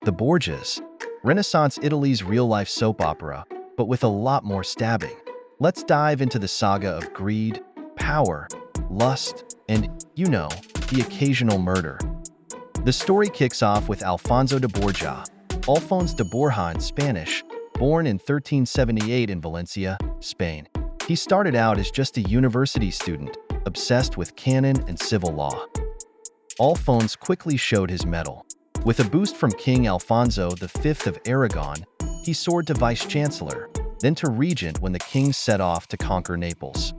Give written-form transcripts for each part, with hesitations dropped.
The Borgias, Renaissance Italy's real-life soap opera, but with a lot more stabbing. Let's dive into the saga of greed, power, lust, and, the occasional murder. The story kicks off with Alfonso de Borgia, Alphonse de Borja in Spanish, born in 1378 in Valencia, Spain. He started out as just a university student, obsessed with canon and civil law. Alphonse quickly showed his mettle. With a boost from King Alfonso V of Aragon, he soared to vice-chancellor, then to regent when the king set off to conquer Naples.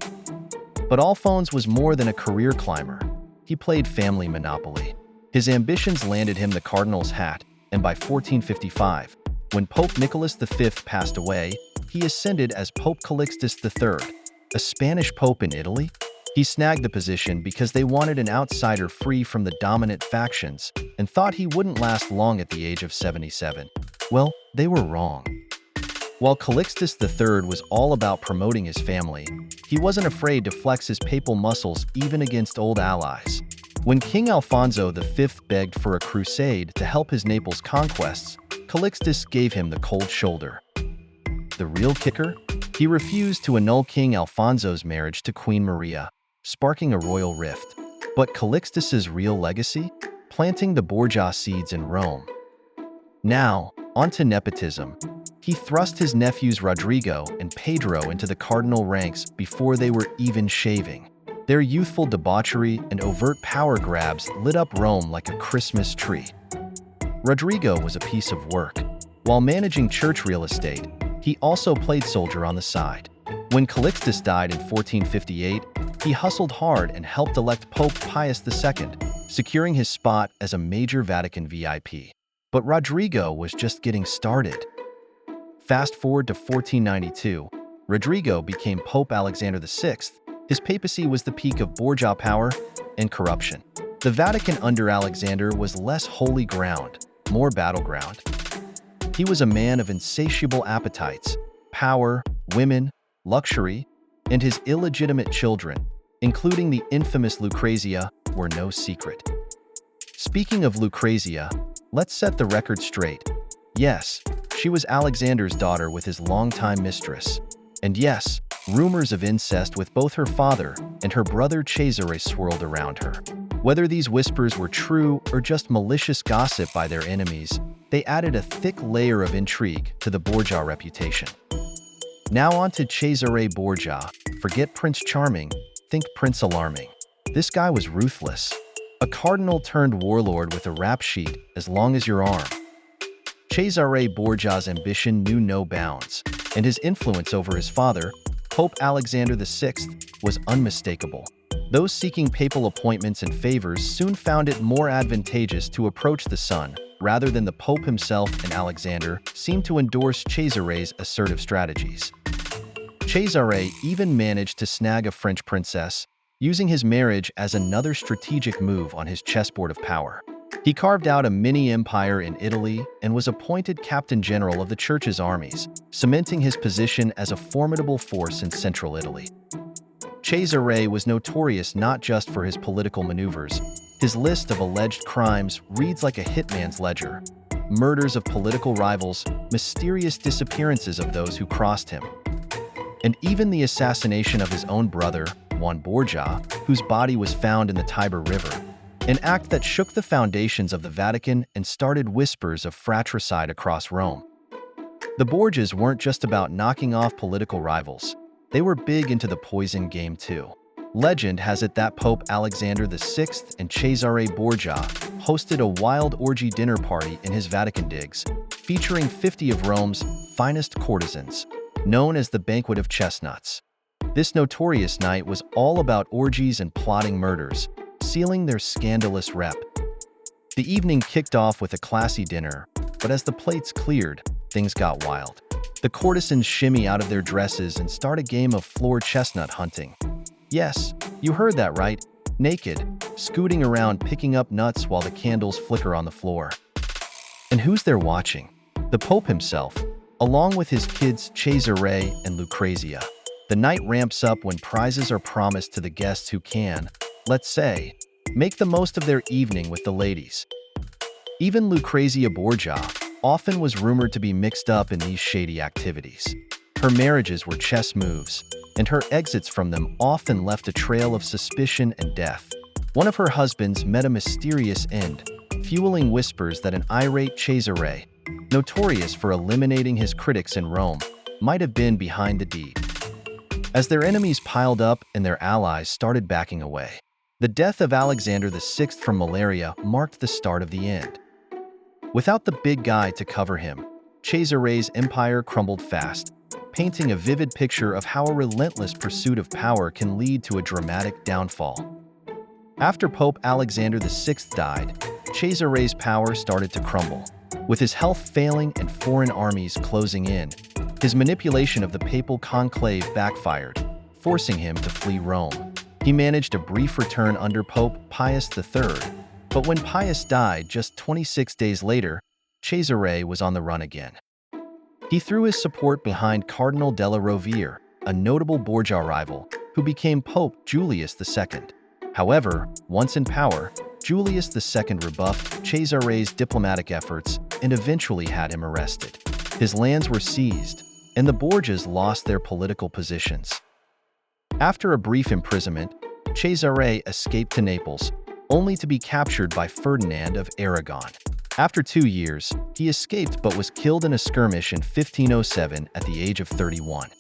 But Alphonse was more than a career climber. He played family monopoly. His ambitions landed him the cardinal's hat, and by 1455, when Pope Nicholas V passed away, he ascended as Pope Calixtus III, a Spanish pope in Italy. He snagged the position because they wanted an outsider free from the dominant factions and thought he wouldn't last long at the age of 77. Well, they were wrong. While Calixtus III was all about promoting his family, he wasn't afraid to flex his papal muscles even against old allies. When King Alfonso V begged for a crusade to help his Naples conquests, Calixtus gave him the cold shoulder. The real kicker? He refused to annul King Alfonso's marriage to Queen Maria, sparking a royal rift. But Calixtus's real legacy? Planting the Borgia seeds in Rome. Now, onto nepotism. He thrust his nephews Rodrigo and Pedro into the cardinal ranks before they were even shaving. Their youthful debauchery and overt power grabs lit up Rome like a Christmas tree. Rodrigo was a piece of work. While managing church real estate, he also played soldier on the side. When Calixtus died in 1458, he hustled hard and helped elect Pope Pius II, securing his spot as a major Vatican VIP. But Rodrigo was just getting started. Fast forward to 1492, Rodrigo became Pope Alexander VI. His papacy was the peak of Borgia power and corruption. The Vatican under Alexander was less holy ground, more battleground. He was a man of insatiable appetites, power, women, luxury, and his illegitimate children, including the infamous Lucrezia, were no secret. Speaking of Lucrezia, let's set the record straight. Yes, she was Alexander's daughter with his longtime mistress. And yes, rumors of incest with both her father and her brother Cesare swirled around her. Whether these whispers were true or just malicious gossip by their enemies, they added a thick layer of intrigue to the Borgia reputation. Now on to Cesare Borgia. Forget Prince Charming, think Prince Alarming. This guy was ruthless. A cardinal turned warlord with a rap sheet as long as your arm. Cesare Borgia's ambition knew no bounds, and his influence over his father, Pope Alexander VI, was unmistakable. Those seeking papal appointments and favors soon found it more advantageous to approach the son, rather than the Pope himself, and Alexander seemed to endorse Cesare's assertive strategies. Cesare even managed to snag a French princess, using his marriage as another strategic move on his chessboard of power. He carved out a mini-empire in Italy and was appointed captain general of the church's armies, cementing his position as a formidable force in central Italy. Cesare was notorious not just for his political maneuvers. His list of alleged crimes reads like a hitman's ledger. Murders of political rivals, mysterious disappearances of those who crossed him, and even the assassination of his own brother, Juan Borgia, whose body was found in the Tiber River. An act that shook the foundations of the Vatican and started whispers of fratricide across Rome. The Borgias weren't just about knocking off political rivals. They were big into the poison game too. Legend has it that Pope Alexander VI and Cesare Borgia hosted a wild orgy dinner party in his Vatican digs, featuring 50 of Rome's finest courtesans, known as the Banquet of Chestnuts. This notorious night was all about orgies and plotting murders, sealing their scandalous rep. The evening kicked off with a classy dinner, but as the plates cleared, things got wild. The courtesans shimmy out of their dresses and start a game of floor chestnut hunting. Yes, you heard that right, naked, scooting around picking up nuts while the candles flicker on the floor. And who's there watching? The Pope himself, along with his kids Cesare and Lucrezia. The night ramps up when prizes are promised to the guests who can, let's say, make the most of their evening with the ladies. Even Lucrezia Borgia often was rumored to be mixed up in these shady activities. Her marriages were chess moves, and her exits from them often left a trail of suspicion and death. One of her husbands met a mysterious end, fueling whispers that an irate Cesare, notorious for eliminating his critics in Rome, might have been behind the deed. As their enemies piled up and their allies started backing away, the death of Alexander VI from malaria marked the start of the end. Without the big guy to cover him, Cesare's empire crumbled fast, painting a vivid picture of how a relentless pursuit of power can lead to a dramatic downfall. After Pope Alexander VI died, Cesare's power started to crumble. With his health failing and foreign armies closing in, his manipulation of the papal conclave backfired, forcing him to flee Rome. He managed a brief return under Pope Pius III, but when Pius died just 26 days later, Cesare was on the run again. He threw his support behind Cardinal della Rovere, a notable Borgia rival, who became Pope Julius II. However, once in power, Julius II rebuffed Cesare's diplomatic efforts and eventually had him arrested. His lands were seized, and the Borgias lost their political positions. After a brief imprisonment, Cesare escaped to Naples, only to be captured by Ferdinand of Aragon. After 2 years, he escaped but was killed in a skirmish in 1507 at the age of 31.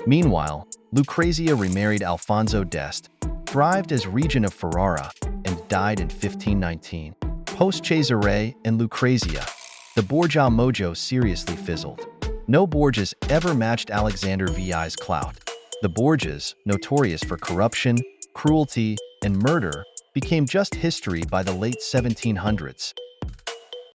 Meanwhile, Lucrezia remarried Alfonso d'Este, thrived as regent of Ferrara, and died in 1519. Post-Cesare and Lucrezia, the Borgia mojo seriously fizzled. No Borgias ever matched Alexander VI's clout. The Borgias, notorious for corruption, cruelty, and murder, became just history by the late 1700s.